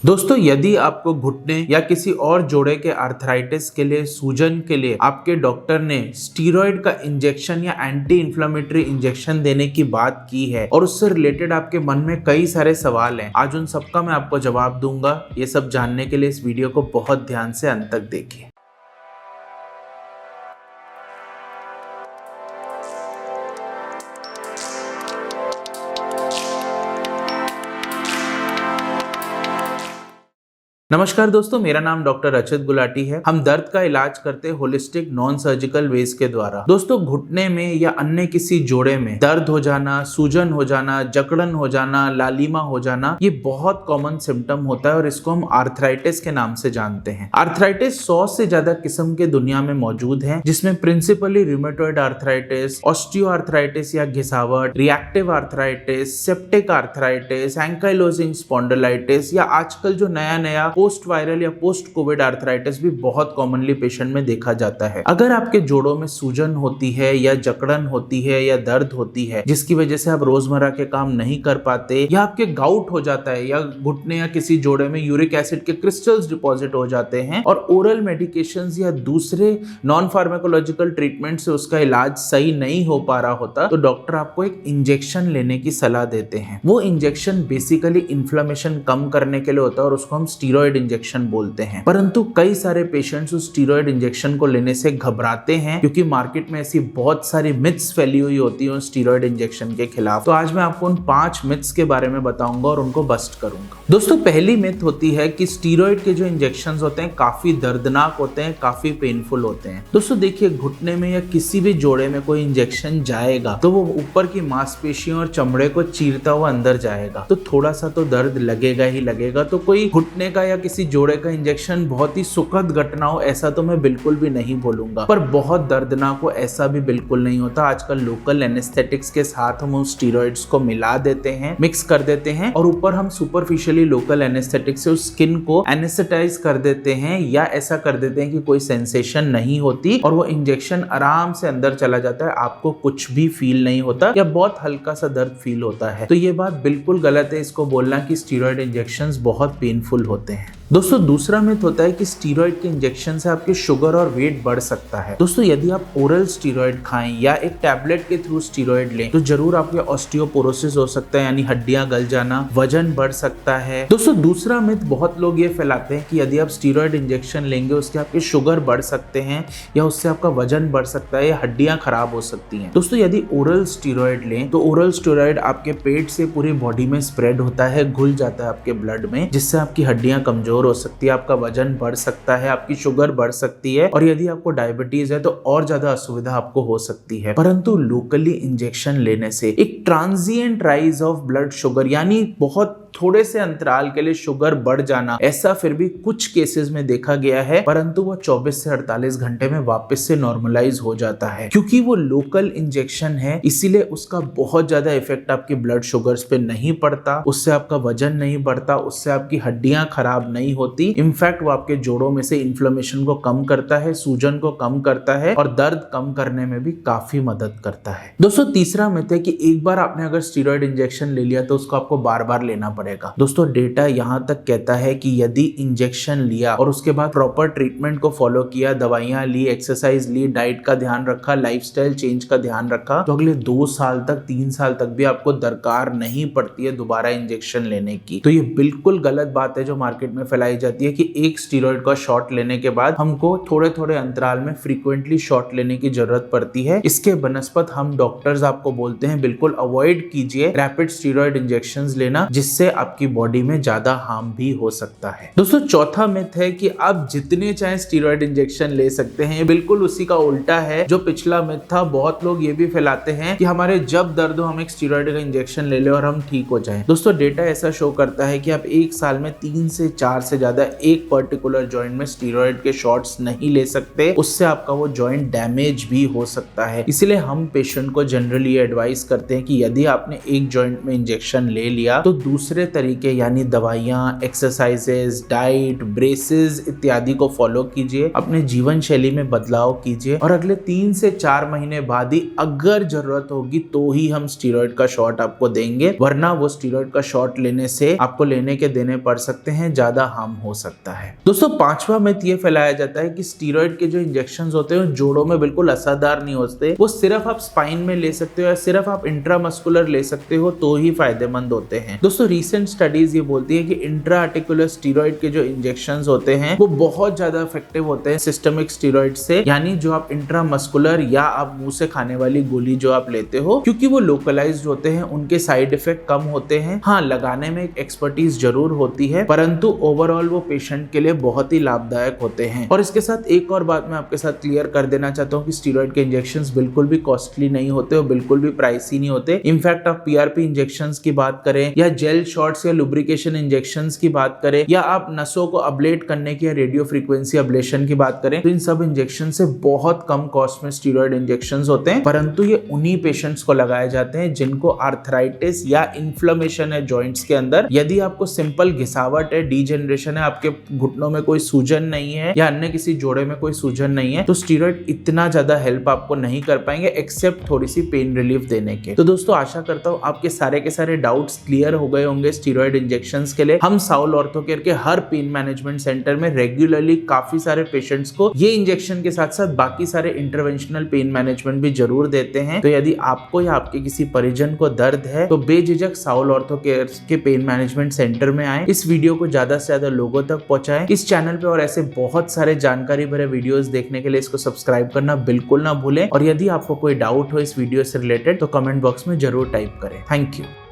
दोस्तों, यदि आपको घुटने या किसी और जोड़े के आर्थराइटिस के लिए सूजन के लिए आपके डॉक्टर ने स्टीरॉयड का इंजेक्शन या एंटी इंफ्लेमेटरी इंजेक्शन देने की बात की है और उससे रिलेटेड आपके मन में कई सारे सवाल हैं, आज उन सबका मैं आपको जवाब दूंगा। ये सब जानने के लिए इस वीडियो को बहुत ध्यान से अंत तक देखिए। नमस्कार दोस्तों, मेरा नाम डॉक्टर अचित गुलाटी है। हम दर्द का इलाज करते हैं होलिस्टिक नॉन सर्जिकल वेज के द्वारा। दोस्तों, घुटने में या अन्य किसी जोड़े में दर्द हो जाना, सूजन हो जाना, जकड़न हो जाना, लालिमा हो जाना, ये बहुत कॉमन सिम्टम होता है और इसको हम आर्थराइटिस के नाम से जानते हैं। आर्थराइटिस 100 से ज्यादा किस्म के दुनिया में मौजूद है, जिसमें प्रिंसिपली रूमेटॉइड आर्थराइटिस, ऑस्टियोआर्थराइटिस या घिसावट, reactive arthritis, septic arthritis, ankylosing spondylitis या आजकल जो नया पोस्ट वायरल या पोस्ट कोविड आर्थराइटिस भी बहुत कॉमनली पेशेंट में देखा जाता है। अगर आपके जोड़ों में सूजन होती है या जकड़न होती है या दर्द होती है जिसकी वजह से आप रोजमर्रा के काम नहीं कर पाते, या आपके गाउट हो जाता है या घुटने या किसी जोड़े में यूरिक एसिड के क्रिस्टल्स डिपॉजिट हो जाते हैं और ओरल मेडिकेशंस या दूसरे नॉन फार्माकोलॉजिकल ट्रीटमेंट से उसका इलाज सही नहीं हो पा रहा होता, तो डॉक्टर आपको एक इंजेक्शन लेने की सलाह देते हैं। वो इंजेक्शन बेसिकली इन्फ्लेमेशन कम करने के लिए होता है और उसको हम स्टीरॉयड इंजेक्शन बोलते हैं। परंतु कई सारे पेशेंट्स उस स्टीरॉयड इंजेक्शन को लेने से घबराते हैं क्योंकि मार्केट में ऐसी बहुत सारी मिथ्स फैली हुई होती है स्टीरॉयड इंजेक्शन के खिलाफ। तो आज मैं आपको उन 5 मिथ्स के बारे में बताऊंगा और उनको बस्ट करूंगा। दोस्तों, पहली मिथ होती है कि स्टीरॉयड के जो इंजेक्शंस होते हैं काफी दर्दनाक होते हैं, काफी पेनफुल होते हैं। दोस्तों देखिए, घुटने में या किसी भी जोड़े में कोई इंजेक्शन जाएगा तो वो ऊपर की मांसपेशियों और चमड़े को चीरता हुआ अंदर जाएगा, तो थोड़ा सा तो दर्द लगेगा ही लगेगा। तो कोई घुटने का या किसी जोड़े का इंजेक्शन बहुत ही सुखद घटना हो ऐसा तो मैं बिल्कुल भी नहीं बोलूंगा, पर बहुत दर्दनाक हो ऐसा भी बिल्कुल नहीं होता। आजकल लोकल एनेस्थेटिक्स के साथ हम उस स्टीरॉइड्स को मिला देते हैं, मिक्स कर देते हैं और ऊपर हम सुपरफिशियली लोकल एनेस्थेटिक से उस स्किन को एनेस्थेटाइज कर देते हैं या ऐसा कर देते हैं कि कोई सेंसेशन नहीं होती और वो इंजेक्शन आराम से अंदर चला जाता है, आपको कुछ भी फील नहीं होता या बहुत हल्का सा दर्द फील होता है। तो ये बात बिल्कुल गलत है इसको बोलना कि स्टीरॉयड इंजेक्शंस बहुत पेनफुल होते हैं। दोस्तों, दूसरा मिथ होता है कि स्टीरॉयड के इंजेक्शन से आपके शुगर और वेट बढ़ सकता है। दोस्तों, यदि आप ओरल स्टीरॉयड खाएं या एक टैबलेट के थ्रू स्टीरॉयड लें तो जरूर आपके ऑस्टियोपोरोसिस हो सकता है, यानी हड्डियां गल जाना, वजन बढ़ सकता है। दोस्तों, दूसरा मिथ बहुत लोग ये फैलाते हैं कि यदि आप स्टीरॉयड इंजेक्शन लेंगे उसके आपके शुगर बढ़ सकते हैं या उससे आपका वजन बढ़ सकता है या हड्डियां खराब हो सकती हैं। दोस्तों, यदि ओरल स्टीरॉयड लें तो ओरल स्टीरॉयड आपके पेट से पूरी बॉडी में स्प्रेड होता है, घुल जाता है आपके ब्लड में, जिससे आपकी हड्डियां कमजोर हो सकती है, आपका वजन बढ़ सकता है, आपकी शुगर बढ़ सकती है और यदि आपको डायबिटीज है तो और ज्यादा असुविधा आपको हो सकती है। परंतु लोकली इंजेक्शन लेने से एक transient rise of blood sugar, यानी बहुत थोड़े से अंतराल के लिए शुगर बढ़ जाना, ऐसा फिर भी कुछ केसेस में देखा गया है, परंतु वो 24 से 48 घंटे में वापस से नॉर्मलाइज हो जाता है। क्योंकि वो लोकल इंजेक्शन है इसीलिए उसका बहुत ज्यादा इफेक्ट आपके ब्लड शुगर्स पे नहीं पड़ता, उससे आपका वजन नहीं बढ़ता, उससे आपकी हड्डियां खराब नहीं होती। इनफैक्ट वो आपके जोड़ों में से इन्फ्लेमेशन को कम करता है, सूजन को कम करता है और दर्द कम करने में भी काफी मदद करता है। दोस्तों, तीसरा मिथ है कि एक बार आपने अगर स्टीरॉयड इंजेक्शन ले लिया तो उसको आपको बार बार लेना पड़ेगा। दोस्तों, डेटा यहाँ तक कहता है कि यदि इंजेक्शन लिया और उसके बाद प्रॉपर ट्रीटमेंट को फॉलो किया, दवाइयां ली, एक्सरसाइज ली, डाइट का ध्यान रखा, लाइफस्टाइल चेंज का ध्यान रखा, तो अगले 2 साल तक, 3 साल तक भी आपको दरकार नहीं पड़ती है दोबारा इंजेक्शन लेने की। तो ये बिल्कुल गलत बात है जो मार्केट में फैलाई जाती है कि एक स्टीरॉयड का शॉट लेने के बाद हमको थोड़े थोड़े अंतराल में फ्रीक्वेंटली शॉट लेने की जरूरत पड़ती है। इसके बनस्पत हम डॉक्टर्स आपको बोलते हैं बिल्कुल अवॉइड कीजिए रैपिड स्टीरॉयड इंजेक्शंस लेना, जिससे आपकी बॉडी में ज्यादा हार्म भी हो सकता है। दोस्तों, चौथा मिथ है कि आप जितने चाहे स्टीरॉयड इंजेक्शन ले सकते हैं, ये बिल्कुल उसी का उल्टा है जो पिछला मिथ था। बहुत लोग ये भी फैलाते हैं कि हमारे जब दर्द हो हम एक स्टीरॉयड का इंजेक्शन ले ले और हम ठीक हो जाएं। दोस्तों, डेटा ऐसा शो करता है कि आप एक साल में 3 से 4 से ज्यादा एक पर्टिकुलर जॉइंट में स्टीरॉयड के शॉट्स नहीं ले सकते, उससे आपका वो जॉइंट डैमेज भी हो सकता है। इसलिए हम पेशेंट को जनरली एडवाइस करते हैं कि यदि आपने एक जॉइंट में इंजेक्शन ले लिया तो दूसरे दूसरे तरीके यानी दवाइयाँ, एक्सरसाइजेस, डाइट, ब्रेसेस इत्यादि को फॉलो कीजिए, अपने जीवन शैली में बदलाव कीजिए और अगले 3 से 4 महीने बाद ही अगर जरूरत होगी तो ही हम स्टीरॉयड का शॉट आपको देंगे, वरना वो स्टीरॉयड का शॉट लेने से आपको लेने के देने पड़ सकते हैं, ज्यादा हार्म हो सकता है। दोस्तों 5वां मिथ ये फैलाया जाता है कि स्टीरॉयड के जो इंजेक्शंस होते हैं जोड़ों में बिल्कुल असरदार नहीं होते, वो सिर्फ आप स्पाइन में ले सकते हो या सिर्फ आप इंट्रामस्कुलर ले सकते हो तो ही फायदेमंद होते हैं। दोस्तों रीसेंट स्टडीज ये बोलती है कि इंट्रा आर्टिकुलर स्टीरॉयड के जो इंजेक्शंस होते हैं वो बहुत ज्यादा इफेक्टिव होते हैं सिस्टमिक स्टीरॉयड से, यानी जो आप इंट्रामस्कुलर या आप मुंह से खाने वाली गोली जो आप लेते हो, क्योंकि वो लोकलाइज्ड होते हैं, उनके साइड इफेक्ट कम होते हैं। हाँ, लगाने में एक एक्सपर्टीज जरूर होती है, परंतु ओवरऑल वो पेशेंट के लिए बहुत ही लाभदायक होते हैं। और इसके साथ एक और बात मैं आपके साथ क्लियर कर देना चाहता हूँ कि स्टीरॉयड के इंजेक्शंस बिल्कुल भी कॉस्टली नहीं होते और बिल्कुल भी प्राइसी नहीं होते। इनफैक्ट आप पीआरपी इंजेक्शंस की बात करें या जेल शॉट्स या लुब्रिकेशन इंजेक्शंस की बात करें या आप नसों को अब्लेट करने की या रेडियो फ्रीक्वेंसी अब्लेशन की बात करें, तो इन सब इंजेक्शन से बहुत कम कॉस्ट में स्टीरॉयड इंजेक्शंस होते हैं, परंतु ये उन्हीं पेशेंट्स को लगाए जाते हैं जिनको आर्थराइटिस या इन्फ्लेमेशन है जॉइंट्स के अंदर। यदि आपको सिंपल घिसावट है, डीजेनरेशन है, आपके घुटनों में कोई सूजन नहीं है या अन्य किसी जोड़े में कोई सूजन नहीं है, तो स्टीरॉयड इतना ज्यादा हेल्प आपको नहीं कर पाएंगे एक्सेप्ट थोड़ी सी पेन रिलीफ देने के। तो दोस्तों आशा करता हूँ आपके सारे के सारे डाउट्स क्लियर हो गए होंगे स्टीरॉयड इंजेक्शंस के लिए। हम साउल ऑर्थोकेयर के हर पेन मैनेजमेंट सेंटर में रेगुलरली काफी सारे पेशेंट्स को ये इंजेक्शन के साथ साथ बाकी सारे इंटरवेंशनल पेन मैनेजमेंट भी जरूर देते हैं। तो यदि आपको या आपके किसी परिजन को दर्द है तो बेझिझक साउल ऑर्थोकेयर के पेन मैनेजमेंट सेंटर में आए, इस वीडियो को ज्यादा से ज्यादा लोगों तक पहुंचाएं। इस चैनल पे और ऐसे बहुत सारे जानकारी भरे वीडियोस देखने के लिए इसको सब्सक्राइब करना बिल्कुल ना भूलें और यदि आपको कोई डाउट हो इस वीडियो से रिलेटेड तो कमेंट बॉक्स में जरूर टाइप करें। Thank you.